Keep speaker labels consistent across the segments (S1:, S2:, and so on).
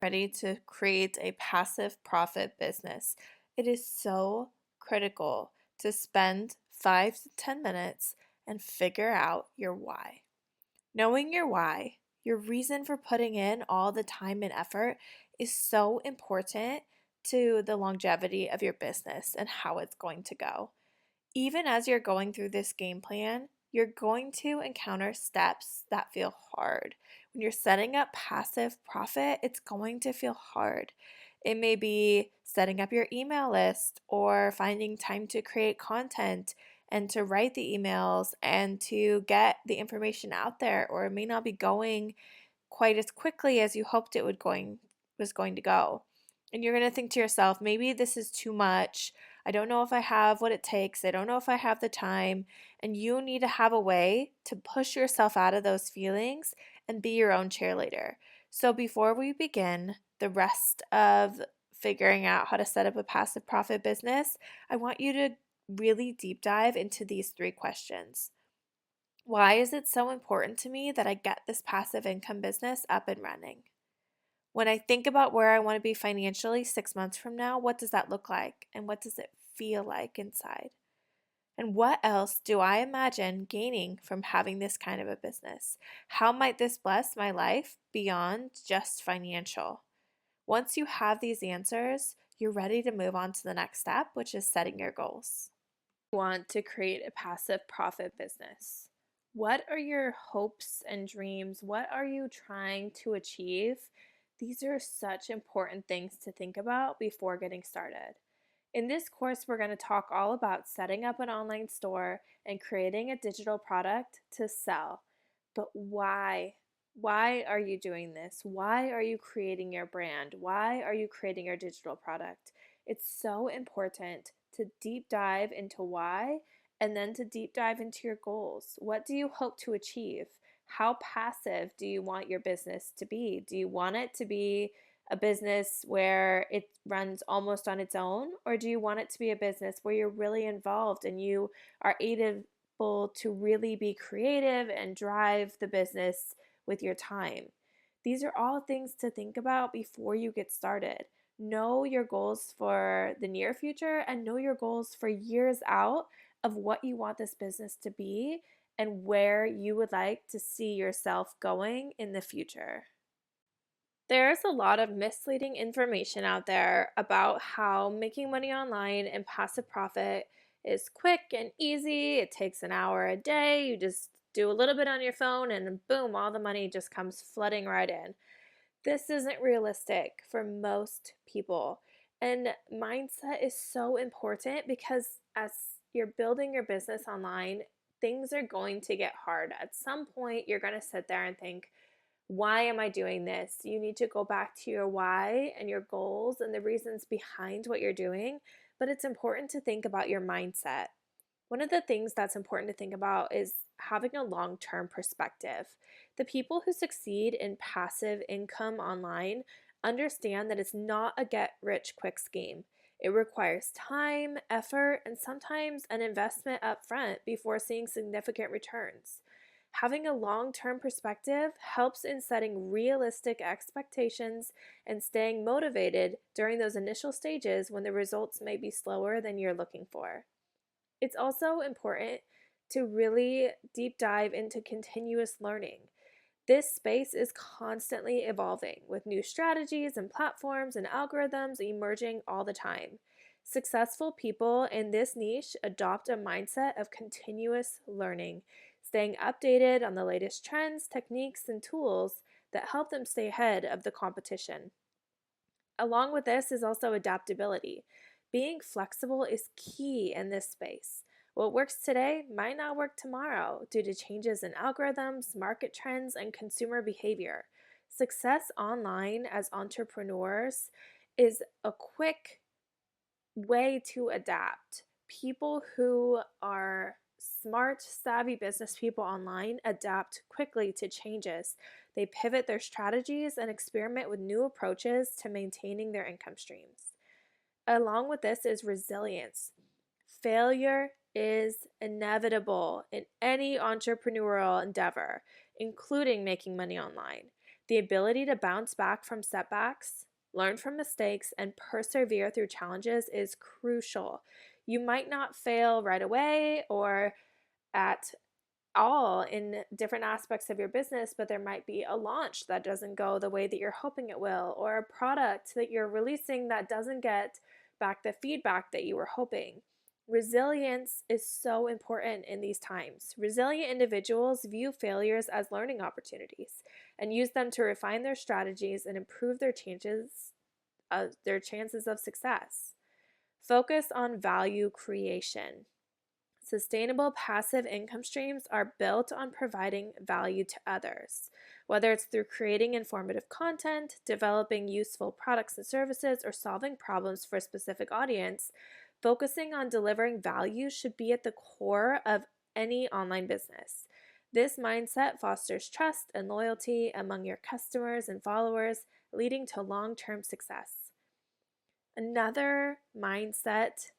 S1: Ready to create a passive profit business, it is so critical to spend 5 to 10 minutes and figure out your why. Knowing your why, your reason for putting in all the time and effort, is so important to the longevity of your business and how it's going to go. Even as you're going through this game plan, you're going to encounter steps that feel hard. When you're setting up passive profit, it's going to feel hard. It may be setting up your email list or finding time to create content and to write the emails and to get the information out there, or it may not be going quite as quickly as you hoped it was going to go. And you're going to think to yourself, maybe this is too much. I don't know if I have what it takes. I don't know if I have the time. And you need to have a way to push yourself out of those feelings and be your own cheerleader. So before we begin the rest of figuring out how to set up a passive profit business, I want you to really deep dive into these 3 questions. Why is it so important to me that I get this passive income business up and running? When I think about where I want to be financially 6 months from now, what does that look like? And what does it feel like inside? And what else do I imagine gaining from having this kind of a business? How might this bless my life beyond just financial? Once you have these answers, you're ready to move on to the next step, which is setting your goals. You want to create a passive profit business. What are your hopes and dreams? What are you trying to achieve? These are such important things to think about before getting started. In this course, we're going to talk all about setting up an online store and creating a digital product to sell. But why? Why are you doing this? Why are you creating your brand? Why are you creating your digital product? It's so important to deep dive into why and then to deep dive into your goals. What do you hope to achieve? How passive do you want your business to be? Do you want it to be a business where it runs almost on its own? Or do you want it to be a business where you're really involved and you are able to really be creative and drive the business with your time? These are all things to think about before you get started. Know your goals for the near future and know your goals for years out of what you want this business to be and where you would like to see yourself going in the future. There's a lot of misleading information out there about how making money online and passive profit is quick and easy. It takes an hour a day. You just do a little bit on your phone and boom, all the money just comes flooding right in. This isn't realistic for most people. And mindset is so important because as you're building your business online, things are going to get hard. At some point, you're going to sit there and think, why am I doing this? You need to go back to your why and your goals and the reasons behind what you're doing. But it's important to think about your mindset. One of the things that's important to think about is having a long-term perspective. The people who succeed in passive income online understand that it's not a get-rich-quick scheme. It requires time, effort, and sometimes an investment up front before seeing significant returns. Having a long-term perspective helps in setting realistic expectations and staying motivated during those initial stages when the results may be slower than you're looking for. It's also important to really deep dive into continuous learning. This space is constantly evolving with new strategies and platforms and algorithms emerging all the time. Successful people in this niche adopt a mindset of continuous learning, staying updated on the latest trends, techniques, and tools that help them stay ahead of the competition. Along with this is also adaptability. Being flexible is key in this space. What works today might not work tomorrow due to changes in algorithms, market trends, and consumer behavior. Success online as entrepreneurs is a quick way to adapt. People who are smart, savvy business people online adapt quickly to changes. They pivot their strategies and experiment with new approaches to maintaining their income streams. Along with this is resilience. Failure is inevitable in any entrepreneurial endeavor, including making money online. The ability to bounce back from setbacks, learn from mistakes, and persevere through challenges is crucial. You might not fail right away or at all in different aspects of your business, but there might be a launch that doesn't go the way that you're hoping it will, or a product that you're releasing that doesn't get back the feedback that you were hoping. Resilience is so important in these times. Resilient individuals view failures as learning opportunities and use them to refine their strategies and improve their chances of success. Focus on value creation. Sustainable passive income streams are built on providing value to others, whether it's through creating informative content, developing useful products and services, or solving problems for a specific audience. Focusing on delivering value should be at the core of any online business. This mindset fosters trust and loyalty among your customers and followers, leading to long-term success. Another mindset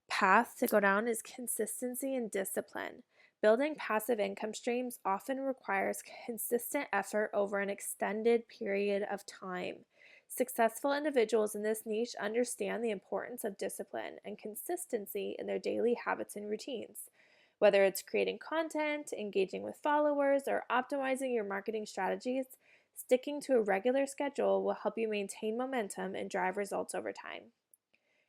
S1: path to go down is consistency and discipline. Building passive income streams often requires consistent effort over an extended period of time. Successful individuals in this niche understand the importance of discipline and consistency in their daily habits and routines. Whether it's creating content, engaging with followers, or optimizing your marketing strategies, sticking to a regular schedule will help you maintain momentum and drive results over time.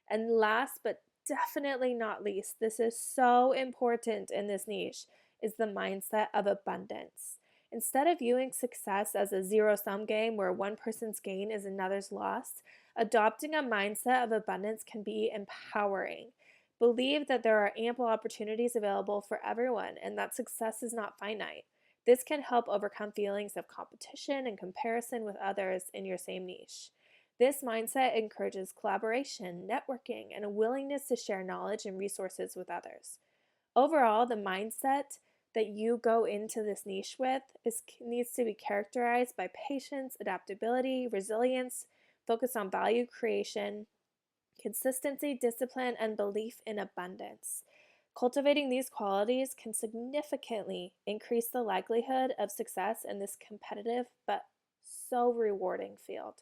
S1: And last but definitely not least, this is so important in this niche, is the mindset of abundance. Instead of viewing success as a zero-sum game where one person's gain is another's loss, adopting a mindset of abundance can be empowering. Believe that there are ample opportunities available for everyone and that success is not finite. This can help overcome feelings of competition and comparison with others in your same niche. This mindset encourages collaboration, networking, and a willingness to share knowledge and resources with others. Overall, the mindset that you go into this niche with needs to be characterized by patience, adaptability, resilience, focus on value creation, consistency, discipline, and belief in abundance. Cultivating these qualities can significantly increase the likelihood of success in this competitive but so rewarding field.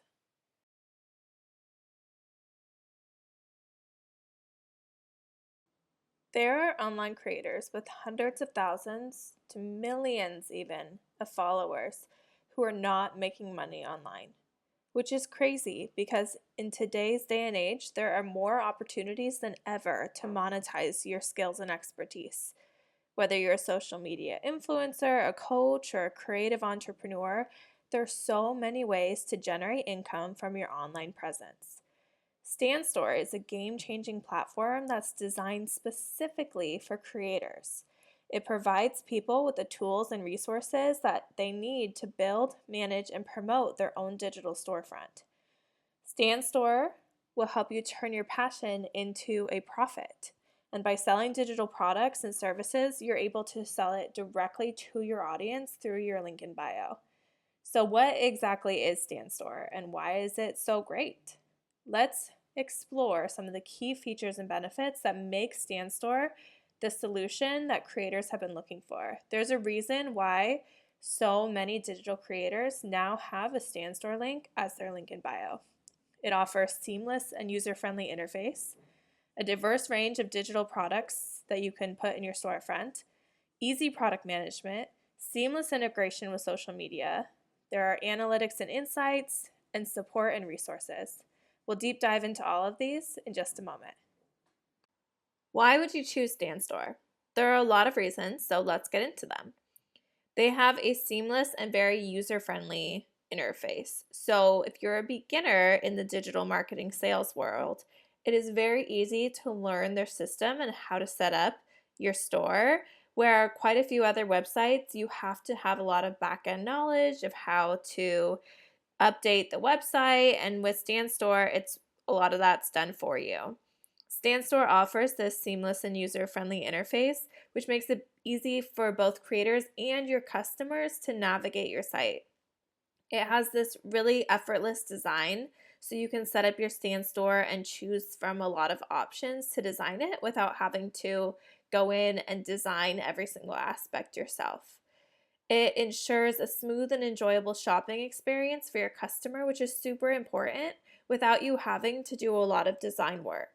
S1: There are online creators with hundreds of thousands to millions even of followers who are not making money online, which is crazy because in today's day and age, there are more opportunities than ever to monetize your skills and expertise. Whether you're a social media influencer, a coach, or a creative entrepreneur, there are so many ways to generate income from your online presence. StanStore is a game-changing platform that's designed specifically for creators. It provides people with the tools and resources that they need to build, manage, and promote their own digital storefront. StanStore will help you turn your passion into a profit. And by selling digital products and services, you're able to sell it directly to your audience through your link in bio. So what exactly is StanStore and why is it so great? Let's explore some of the key features and benefits that make StanStore the solution that creators have been looking for. There's a reason why so many digital creators now have a StanStore link as their link in bio. It offers seamless and user-friendly interface, a diverse range of digital products that you can put in your storefront, easy product management, seamless integration with social media. There are analytics and insights, and support and resources. We'll deep dive into all of these in just a moment. Why would you choose StanStore? There are a lot of reasons, so let's get into them. They have a seamless and very user-friendly interface. So if you're a beginner in the digital marketing sales world, it is very easy to learn their system and how to set up your store, where quite a few other websites, you have to have a lot of back-end knowledge of how to update the website, and with StanStore, it's a lot of that's done for you. StanStore offers this seamless and user-friendly interface, which makes it easy for both creators and your customers to navigate your site. It has this really effortless design, so you can set up your StanStore and choose from a lot of options to design it without having to go in and design every single aspect yourself. It ensures a smooth and enjoyable shopping experience for your customer, which is super important without you having to do a lot of design work.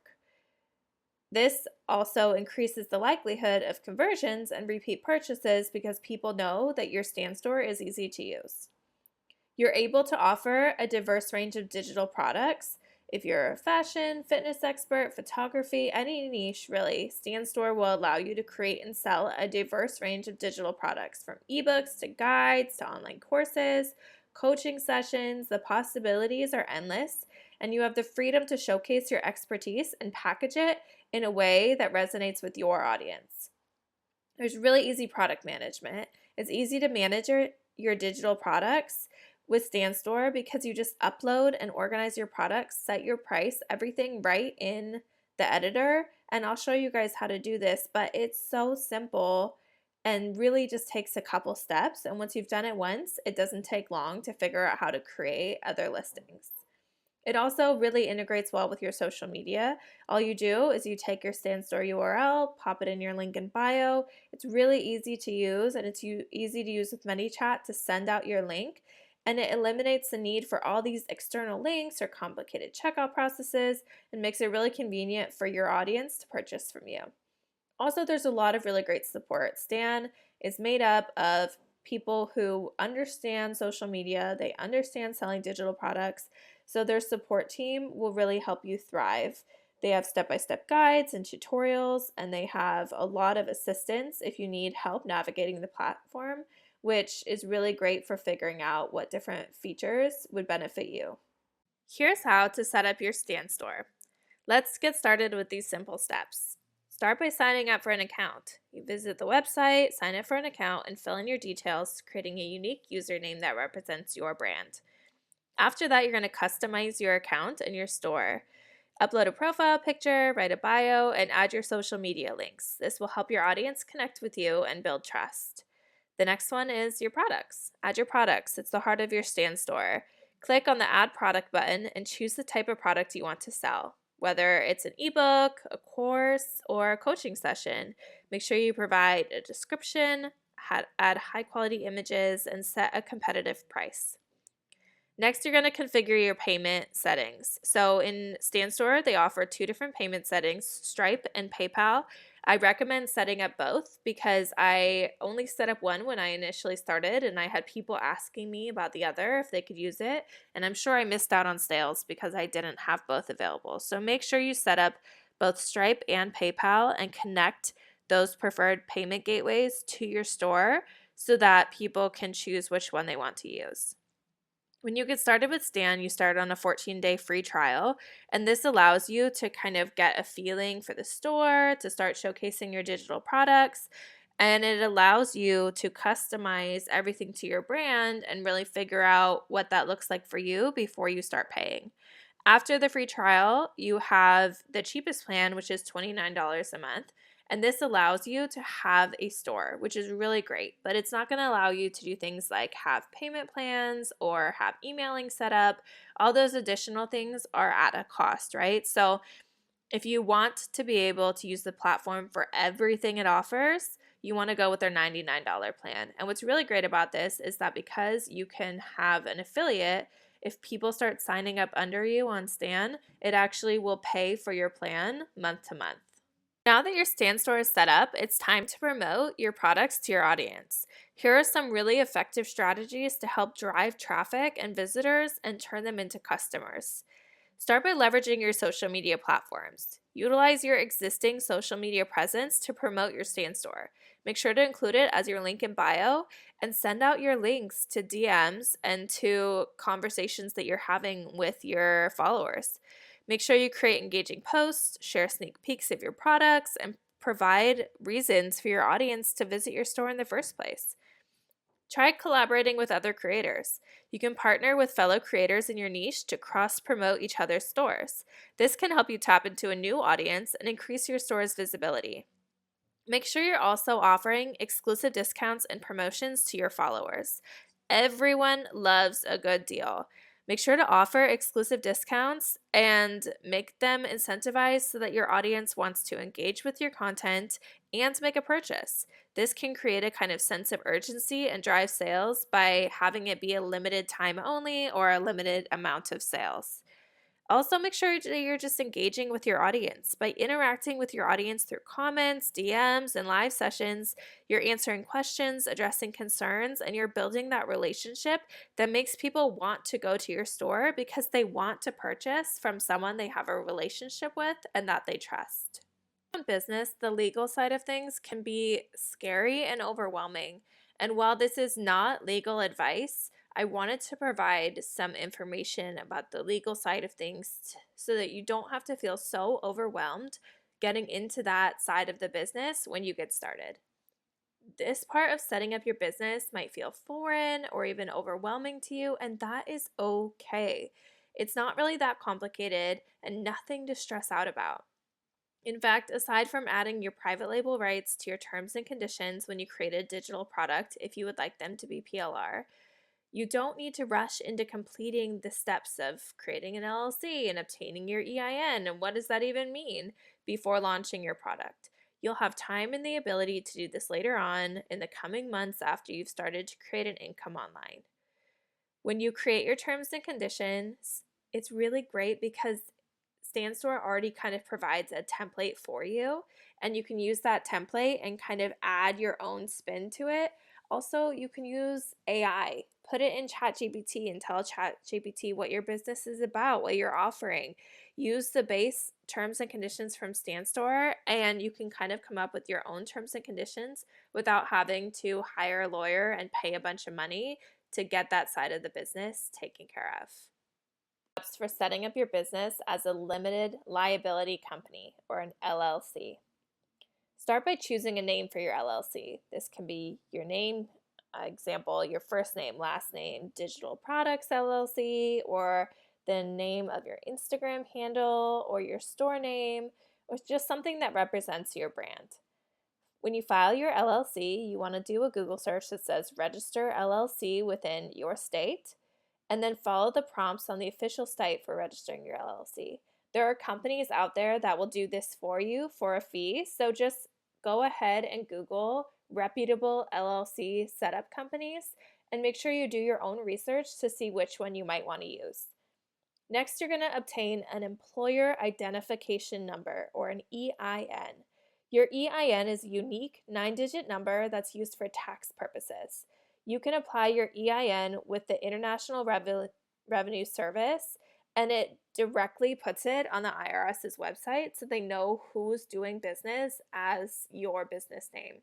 S1: This also increases the likelihood of conversions and repeat purchases because people know that your stand store is easy to use. You're able to offer a diverse range of digital products. If you're a fashion, fitness expert, photography, any niche really, Stand Store will allow you to create and sell a diverse range of digital products from ebooks to guides to online courses, coaching sessions. The possibilities are endless, and you have the freedom to showcase your expertise and package it in a way that resonates with your audience. There's really easy product management. It's easy to manage your digital products with StanStore because you just upload and organize your products, set your price, everything right in the editor. And I'll show you guys how to do this, but it's so simple and really just takes a couple steps. And once you've done it once, it doesn't take long to figure out how to create other listings. It also really integrates well with your social media. All you do is you take your StanStore URL, pop it in your link in bio. It's really easy to use, and it's easy to use with ManyChat to send out your link. And it eliminates the need for all these external links or complicated checkout processes and makes it really convenient for your audience to purchase from you. Also, there's a lot of really great support. Stan is made up of people who understand social media, they understand selling digital products, so their support team will really help you thrive. They have step-by-step guides and tutorials, and they have a lot of assistance if you need help navigating the platform, which is really great for figuring out what different features would benefit you. Here's how to set up your Stan Store. Let's get started with these simple steps. Start by signing up for an account. You visit the website, sign up for an account, and fill in your details, creating a unique username that represents your brand. After that, you're going to customize your account and your store. Upload a profile picture, write a bio, and add your social media links. This will help your audience connect with you and build trust. The next one is your products. Add your products. It's the heart of your Stan Store. Click on the Add Product button and choose the type of product you want to sell, whether it's an ebook, a course, or a coaching session. Make sure you provide a description, add high-quality images, and set a competitive price. Next, you're going to configure your payment settings. So in StanStore, they offer two different payment settings, Stripe and PayPal. I recommend setting up both because I only set up one when I initially started, and I had people asking me about the other if they could use it, and I'm sure I missed out on sales because I didn't have both available. So make sure you set up both Stripe and PayPal and connect those preferred payment gateways to your store so that people can choose which one they want to use. When you get started with Stan, you start on a 14-day free trial, and this allows you to kind of get a feeling for the store, to start showcasing your digital products, and it allows you to customize everything to your brand and really figure out what that looks like for you before you start paying. After the free trial, you have the cheapest plan, which is $29 a month. And this allows you to have a store, which is really great, but it's not going to allow you to do things like have payment plans or have emailing set up. All those additional things are at a cost, right? So if you want to be able to use the platform for everything it offers, you want to go with their $99 plan. And what's really great about this is that because you can have an affiliate, if people start signing up under you on Stan, it actually will pay for your plan month to month. Now that your Stan Store is set up, it's time to promote your products to your audience. Here are some really effective strategies to help drive traffic and visitors and turn them into customers. Start by leveraging your social media platforms. Utilize your existing social media presence to promote your Stan Store. Make sure to include it as your link in bio and send out your links to DMs and to conversations that you're having with your followers. Make sure you create engaging posts, share sneak peeks of your products, and provide reasons for your audience to visit your store in the first place. Try collaborating with other creators. You can partner with fellow creators in your niche to cross-promote each other's stores. This can help you tap into a new audience and increase your store's visibility. Make sure you're also offering exclusive discounts and promotions to your followers. Everyone loves a good deal. Make sure to offer exclusive discounts and make them incentivized so that your audience wants to engage with your content and make a purchase. This can create a kind of sense of urgency and drive sales by having it be a limited time only or a limited amount of sales. Also, make sure that you're just engaging with your audience. By interacting with your audience through comments, DMs, and live sessions, you're answering questions, addressing concerns, and you're building that relationship that makes people want to go to your store because they want to purchase from someone they have a relationship with and that they trust. In business, the legal side of things can be scary and overwhelming. And while this is not legal advice, I wanted to provide some information about the legal side of things so that you don't have to feel so overwhelmed getting into that side of the business when you get started. This part of setting up your business might feel foreign or even overwhelming to you, and that is okay. It's not really that complicated and nothing to stress out about. In fact, aside from adding your private label rights to your terms and conditions when you create a digital product, if you would like them to be PLR, you don't need to rush into completing the steps of creating an LLC and obtaining your EIN. And what does that even mean before launching your product? You'll have time and the ability to do this later on in the coming months after you've started to create an income online. When you create your terms and conditions, it's really great because StanStore already kind of provides a template for you, and you can use that template and kind of add your own spin to it. Also, you can use AI. Put it in ChatGPT and tell ChatGPT what your business is about, what you're offering. Use the base terms and conditions from StanStore, and you can kind of come up with your own terms and conditions without having to hire a lawyer and pay a bunch of money to get that side of the business taken care of. Steps for setting up your business as a limited liability company or an LLC. Start by choosing a name for your LLC. This can be your name, example, your first name, last name, Digital Products LLC, or the name of your Instagram handle or your store name, or just something that represents your brand. When you file your LLC, you want to do a Google search that says register LLC within your state, and then follow the prompts on the official site for registering your LLC. There are companies out there that will do this for you for a fee, so just go ahead and Google reputable LLC setup companies and make sure you do your own research to see which one you might want to use. Next, you're going to obtain an employer identification number or an EIN. Your EIN is a unique 9-digit number that's used for tax purposes. You can apply your EIN with the International Revenue Service, and it directly puts it on the IRS's website so they know who's doing business as your business name.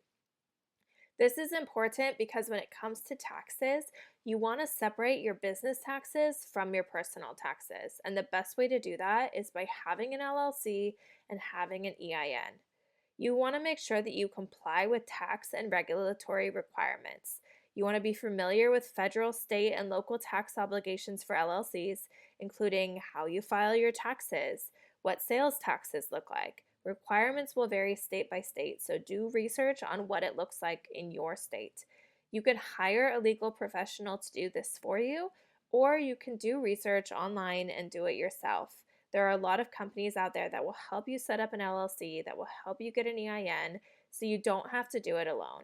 S1: This is important because when it comes to taxes, you want to separate your business taxes from your personal taxes. And the best way to do that is by having an LLC and having an EIN. You want to make sure that you comply with tax and regulatory requirements. You want to be familiar with federal, state, and local tax obligations for LLCs, including how you file your taxes, what sales taxes look like. Requirements will vary state by state, so do research on what it looks like in your state. You can hire a legal professional to do this for you, or you can do research online and do it yourself. There are a lot of companies out there that will help you set up an LLC, that will help you get an EIN, so you don't have to do it alone.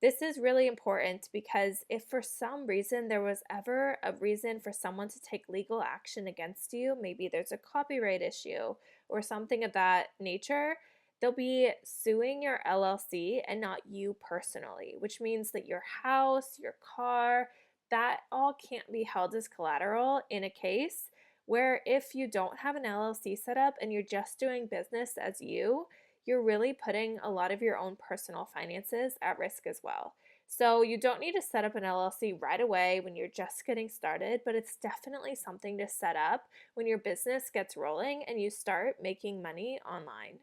S1: This is really important because if for some reason there was ever a reason for someone to take legal action against you, maybe there's a copyright issue or something of that nature, they'll be suing your LLC and not you personally, which means that your house, your car, that all can't be held as collateral in a case where if you don't have an LLC set up and you're just doing business as you're really putting a lot of your own personal finances at risk as well. So you don't need to set up an LLC right away when you're just getting started, but it's definitely something to set up when your business gets rolling and you start making money online.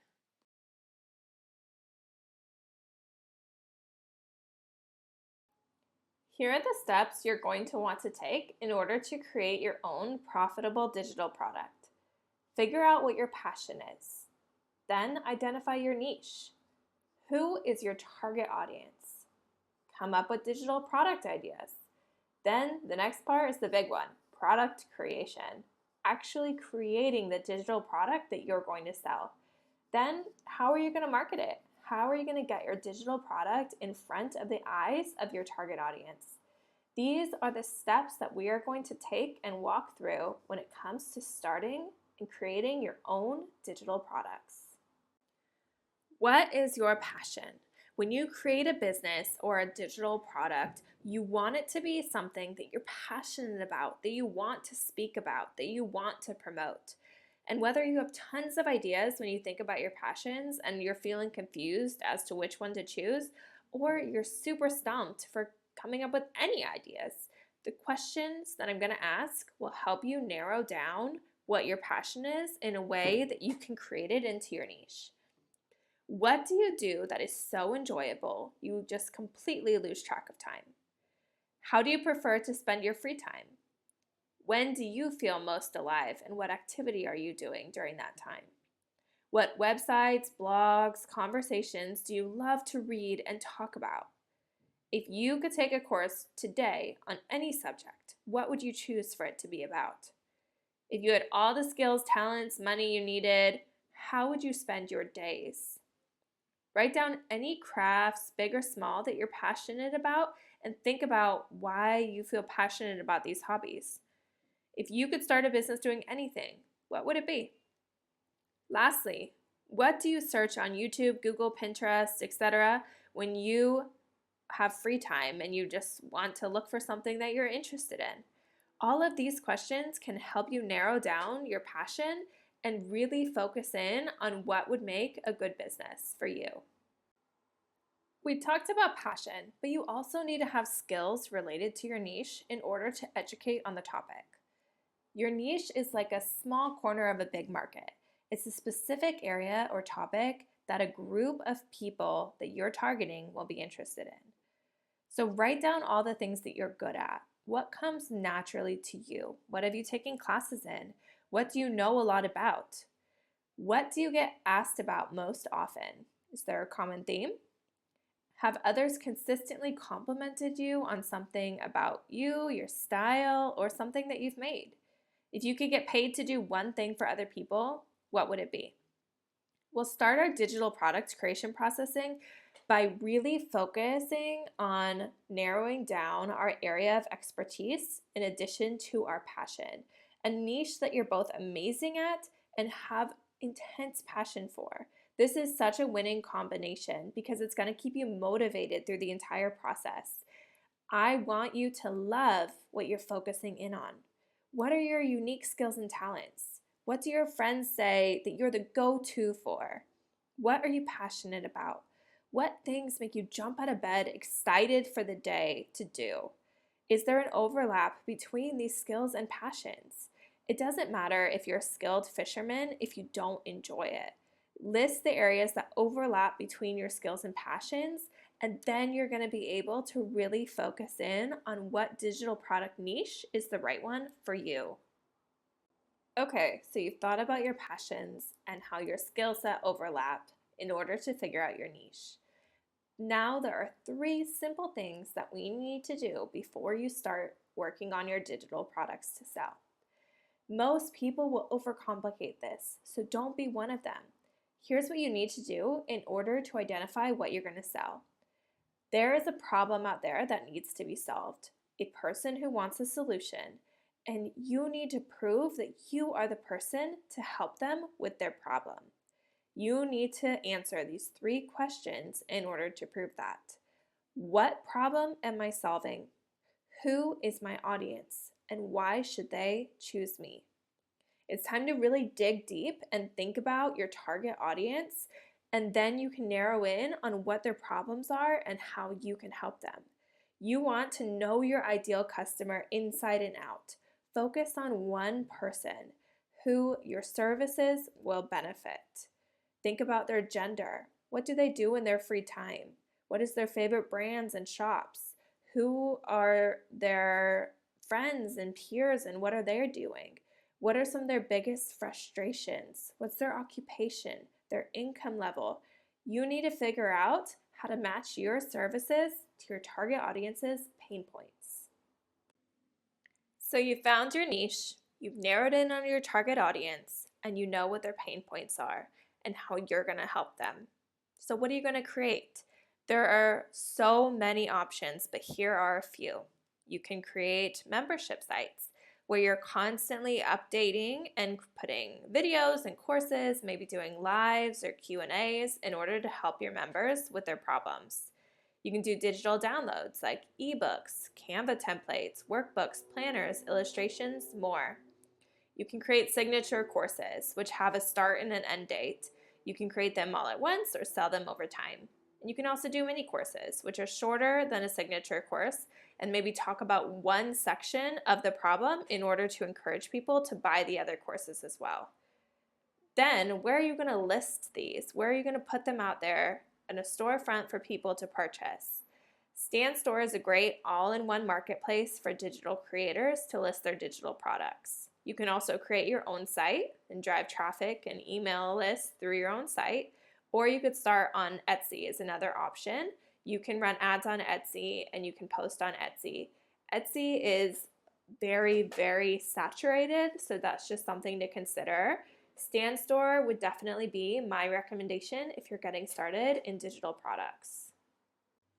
S1: Here are the steps you're going to want to take in order to create your own profitable digital product. Figure out what your passion is. Then identify your niche. Who is your target audience? Come up with digital product ideas. Then the next part is the big one, product creation. Actually creating the digital product that you're going to sell. Then how are you going to market it? How are you going to get your digital product in front of the eyes of your target audience? These are the steps that we are going to take and walk through when it comes to starting and creating your own digital products. What is your passion? When you create a business or a digital product, you want it to be something that you're passionate about, that you want to speak about, that you want to promote. And whether you have tons of ideas when you think about your passions and you're feeling confused as to which one to choose, or you're super stumped for coming up with any ideas, the questions that I'm going to ask will help you narrow down what your passion is in a way that you can create it into your niche. What do you do that is so enjoyable you just completely lose track of time? How do you prefer to spend your free time? When do you feel most alive, and what activity are you doing during that time? What websites, blogs, conversations do you love to read and talk about? If you could take a course today on any subject, what would you choose for it to be about? If you had all the skills, talents, money you needed, how would you spend your days? Write down any crafts, big or small, that you're passionate about and think about why you feel passionate about these hobbies. If you could start a business doing anything, what would it be? Lastly, what do you search on YouTube, Google, Pinterest, etc. when you have free time and you just want to look for something that you're interested in? All of these questions can help you narrow down your passion and really focus in on what would make a good business for you. We talked about passion, but you also need to have skills related to your niche in order to educate on the topic. Your niche is like a small corner of a big market. It's a specific area or topic that a group of people that you're targeting will be interested in. So write down all the things that you're good at. What comes naturally to you? What have you taken classes in? What do you know a lot about? What do you get asked about most often? Is there a common theme? Have others consistently complimented you on something about you, your style, or something that you've made? If you could get paid to do one thing for other people, what would it be? We'll start our digital product creation processing by really focusing on narrowing down our area of expertise in addition to our passion, a niche that you're both amazing at and have intense passion for. This is such a winning combination because it's going to keep you motivated through the entire process. I want you to love what you're focusing in on. What are your unique skills and talents? What do your friends say that you're the go-to for? What are you passionate about? What things make you jump out of bed excited for the day to do? Is there an overlap between these skills and passions? It doesn't matter if you're a skilled fisherman if you don't enjoy it. List the areas that overlap between your skills and passions, and then you're going to be able to really focus in on what digital product niche is the right one for you. Okay, so you've thought about your passions and how your skill set overlap in order to figure out your niche. Now there are 3 simple things that we need to do before you start working on your digital products to sell. Most people will overcomplicate this, so don't be one of them. Here's what you need to do in order to identify what you're going to sell. There is a problem out there that needs to be solved, a person who wants a solution, and you need to prove that you are the person to help them with their problem. You need to answer these 3 questions in order to prove that. What problem am I solving? Who is my audience? And why should they choose me? It's time to really dig deep and think about your target audience, and then you can narrow in on what their problems are and how you can help them. You want to know your ideal customer inside and out. Focus on one person who your services will benefit. Think about their gender. What do they do in their free time? What is their favorite brands and shops? Who are their friends and peers and what are they doing? What are some of their biggest frustrations? What's their occupation, their income level? You need to figure out how to match your services to your target audience's pain points. So you found your niche, you've narrowed in on your target audience, and you know what their pain points are and how you're going to help them. So what are you going to create? There are so many options, but here are a few. You can create membership sites where you're constantly updating and putting videos and courses, maybe doing lives or Q&As in order to help your members with their problems. You can do digital downloads like ebooks, Canva templates, workbooks, planners, illustrations, more. You can create signature courses, which have a start and an end date. You can create them all at once or sell them over time. And you can also do mini courses, which are shorter than a signature course, and maybe talk about one section of the problem in order to encourage people to buy the other courses as well. Then, where are you going to list these? Where are you going to put them out there in a storefront for people to purchase? Stan Store is a great all-in-one marketplace for digital creators to list their digital products. You can also create your own site and drive traffic and email lists through your own site, or you could start on Etsy is another option. You can run ads on Etsy and you can post on Etsy. Etsy is very, very saturated, so that's just something to consider. Stan Store would definitely be my recommendation if you're getting started in digital products.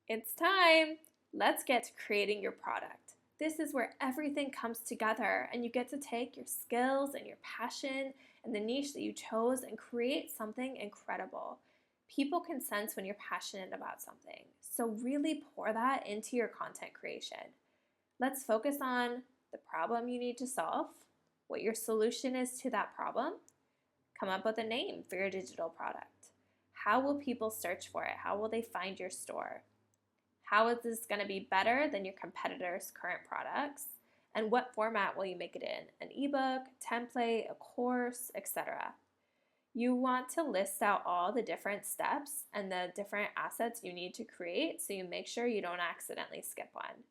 S1: It's time! Let's get to creating your product. This is where everything comes together and you get to take your skills and your passion and the niche that you chose and create something incredible. People can sense when you're passionate about something, so really pour that into your content creation. Let's focus on the problem you need to solve, what your solution is to that problem. Come up with a name for your digital product. How will people search for it? How will they find your store? How is this going to be better than your competitors' current products? And what format will you make it in? An ebook, template, a course, etc. You want to list out all the different steps and the different assets you need to create so you make sure you don't accidentally skip one.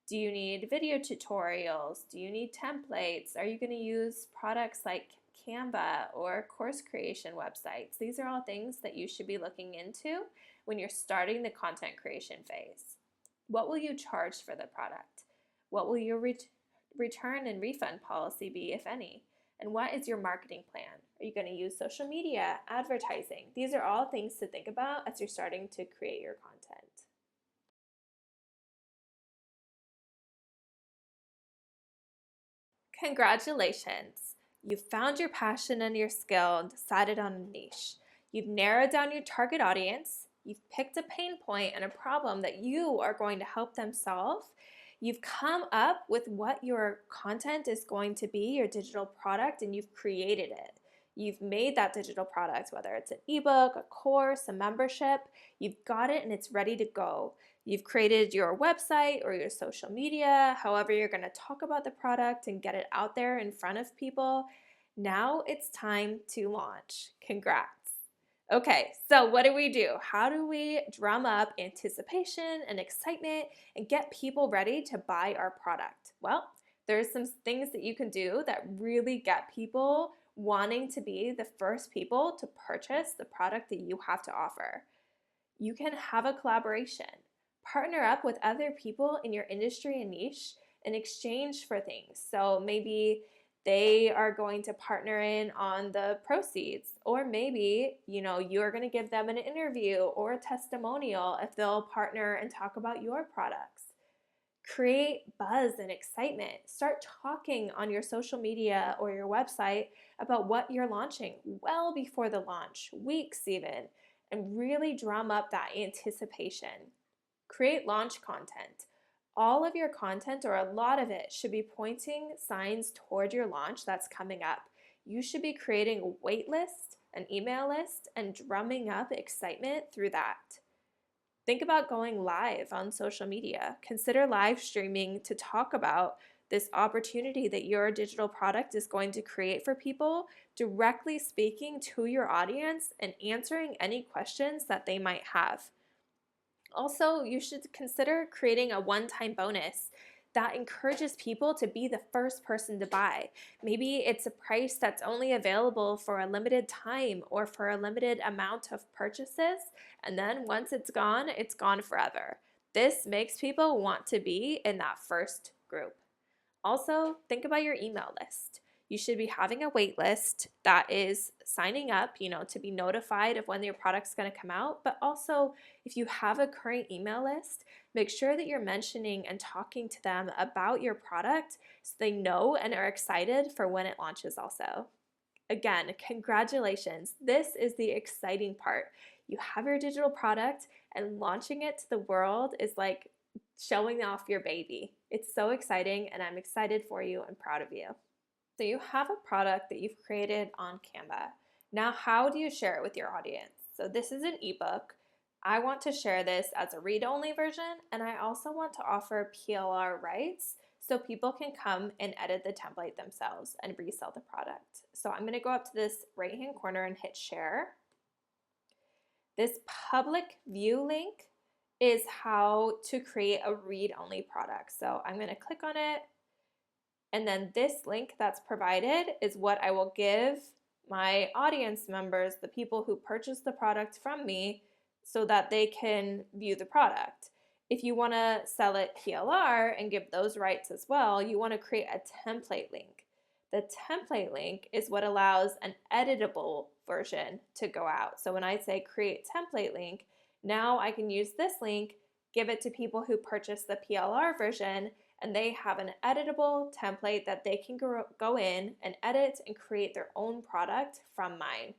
S1: Do you need video tutorials? Do you need templates? Are you going to use products like Canva or course creation websites? These are all things that you should be looking into when you're starting the content creation phase. What will you charge for the product? What will your return and refund policy be, if any? And what is your marketing plan? Are you going to use social media, advertising? These are all things to think about as you're starting to create your content. Congratulations! You've found your passion and your skill and decided on a niche. You've narrowed down your target audience. You've picked a pain point and a problem that you are going to help them solve. You've come up with what your content is going to be, your digital product, and you've created it. You've made that digital product, whether it's an ebook, a course, a membership. You've got it and it's ready to go. You've created your website or your social media, however you're going to talk about the product and get it out there in front of people. Now it's time to launch. Congrats. Okay, so what do? How do we drum up anticipation and excitement and get people ready to buy our product? Well, there's some things that you can do that really get people wanting to be the first people to purchase the product that you have to offer. You can have a collaboration. Partner up with other people in your industry and niche in exchange for things. So maybe they are going to partner in on the proceeds, or maybe you're going to give them an interview or a testimonial if they'll partner and talk about your products. Create buzz and excitement. Start talking on your social media or your website about what you're launching well before the launch, weeks even, and really drum up that anticipation. Create launch content. All of your content, or a lot of it, should be pointing signs toward your launch that's coming up. You should be creating a wait list, an email list, and drumming up excitement through that. Think about going live on social media. Consider live streaming to talk about this opportunity that your digital product is going to create for people, directly speaking to your audience and answering any questions that they might have. Also, you should consider creating a one-time bonus that encourages people to be the first person to buy. Maybe it's a price that's only available for a limited time or for a limited amount of purchases, and then once it's gone forever. This makes people want to be in that first group. Also, think about your email list. You should be having a wait list that is signing up, to be notified of when your product's going to come out. But also, if you have a current email list, make sure that you're mentioning and talking to them about your product so they know and are excited for when it launches also. Again, congratulations. This is the exciting part. You have your digital product, and launching it to the world is like showing off your baby. It's so exciting, and I'm excited for you and proud of you. So you have a product that you've created on Canva. Now, how do you share it with your audience? So this is an ebook. I want to share this as a read-only version, and I also want to offer PLR rights so people can come and edit the template themselves and resell the product. So I'm going to go up to this right-hand corner and hit share. This public view link is how to create a read-only product. So I'm going to click on it, and then this link that's provided is what I will give my audience members, the people who purchase the product from me, so that they can view the product. If you want to sell it PLR and give those rights as well, you want to create a template link. The template link is what allows an editable version to go out. So when I say create template link, now I can use this link, give it to people who purchase the PLR version, and they have an editable template that they can go in and edit and create their own product from mine.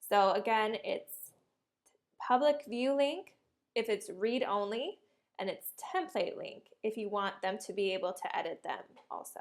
S1: So again, it's public view link if it's read only, and it's template link if you want them to be able to edit them also.